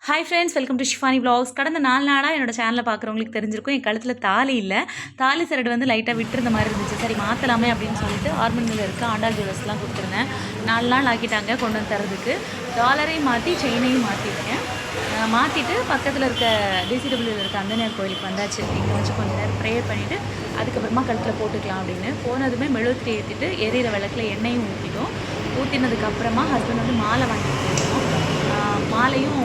Hi friends, welcome to Shifani vlogs. கடந்த 4 நாளாக என்னோட சேனலை பார்க்குறவங்களுக்கு தெரிஞ்சிருக்கும், என் கழுத்தில் தாலி இல்லை. தாலி சரடு வந்து லைட்டாக விட்டுருந்த மாதிரி இருந்துச்சு. சரி மாற்றலாமே அப்படின்னு சொல்லிட்டு ஆர்மனில் இருக்க ஆண்டாள் ஜுவல்ஸ்லாம் கொடுத்துருந்தேன். 4 நாள் ஆக்கிட்டாங்க கொண்டு வந்து தரதுக்கு. டாலரையும் மாற்றி செயினையும் மாற்றிருக்கேன். மாற்றிட்டு பக்கத்தில் இருக்க டிசிடபிள்யூவில் இருக்க அந்தனியார் கோயிலுக்கு வந்தாச்சு. இங்கே வச்சு கொஞ்சம் நேரம் ப்ரேயர் பண்ணிவிட்டு அதுக்கப்புறமா கழுத்தில் போட்டுக்கலாம் அப்படின்னு போனதுமே மெழுகுத்திரி ஏற்றிட்டு எரியிற விளக்கில் எண்ணெயும் ஊற்றிட்டோம். ஊற்றினதுக்கப்புறமா ஹஸ்பண்ட் வந்து மாலை வாங்கிட்டு போயிருந்தோம். மாலையும்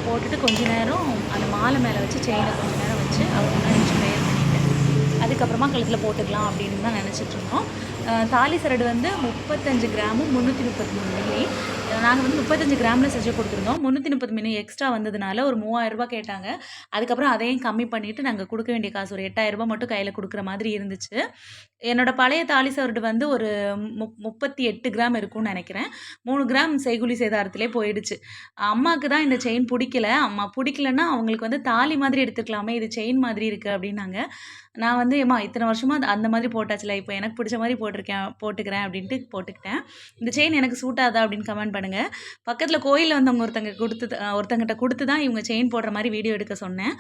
போட்டுட்டு கொஞ்ச நேரம் அந்த மாலை மேலே வச்சு செயினை கொஞ்ச நேரம் வச்சு அவர் முன்னாடி வச்சு ப்ரேயர் பண்ணிவிட்டு அதுக்கப்புறமா கழுத்தில் போட்டுக்கலாம் அப்படின்னு தான் நினச்சிட்ருந்தோம். தாலி சரடு வந்து 35 கிராமும் 333 மில்லி. நாங்கள் வந்து 35 கிராமில் செஞ்சு கொடுத்துருந்தோம். 330 மில்லி எக்ஸ்ட்ரா வந்ததுனால ஒரு 3000 கேட்டாங்க. அதுக்கப்புறம் அதையும் கம்மி பண்ணிவிட்டு நாங்கள் கொடுக்க வேண்டிய காசு ஒரு 8000 மட்டும் கையில் கொடுக்குற மாதிரி இருந்துச்சு. என்னோடய பழைய தாலி சரடு வந்து ஒரு 38 கிராம் இருக்கும்னு நினைக்கிறேன். 3 கிராம் செய்கூலி சேதாரத்திலே போயிடுச்சு. அம்மாவுக்கு தான் இந்த செயின் பிடிக்கல. அம்மா பிடிக்கலன்னா அவங்களுக்கு வந்து தாலி மாதிரி எடுத்துக்கலாமே, இது செயின் மாதிரி இருக்குது அப்படின்னாங்க. நான் வந்து ஏம்மா இத்தனை வருஷமாக அந்த மாதிரி போட்டாச்சுல, இப்போ எனக்கு பிடிச்ச மாதிரி போட்டுக்கிறேன் அப்படின்ட்டு போட்டுக்கிட்டேன். இந்த செயின் எனக்கு சூட் ஆகுதா அப்படின்னு கமெண்ட் பண்ணுங்கள். பக்கத்தில் கோயிலில் வந்தவங்க ஒருத்தங்கிட்ட கொடுத்து தான் இவங்க செயின் போடுற மாதிரி வீடியோ எடுக்க சொன்னேன்.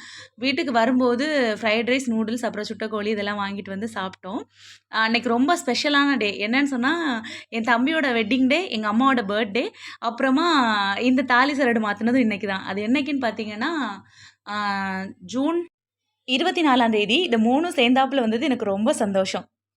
வீட்டுக்கு வரும்போது ஃப்ரைட் ரைஸ், நூடுல்ஸ், அப்புறம் சுட்டக்கோழி இதெல்லாம் வாங்கிட்டு வந்து சாப்பிட்டோம். அன்றைக்கி ரொம்ப ஸ்பெஷலான டே. என்னன்னு சொன்னால் என் தம்பியோட வெட்டிங் டே, எங்கள் அம்மாவோட பர்த்டே, அப்புறமா இந்த தாலி சரடு மாற்றினதும் இன்றைக்கி தான். அது என்னைக்குன்னு பார்த்தீங்கன்னா ஜூன் 24ஆம் தேதி. இந்த 3ம் சேர்ந்தாப்புல வந்தது எனக்கு ரொம்ப சந்தோஷம்.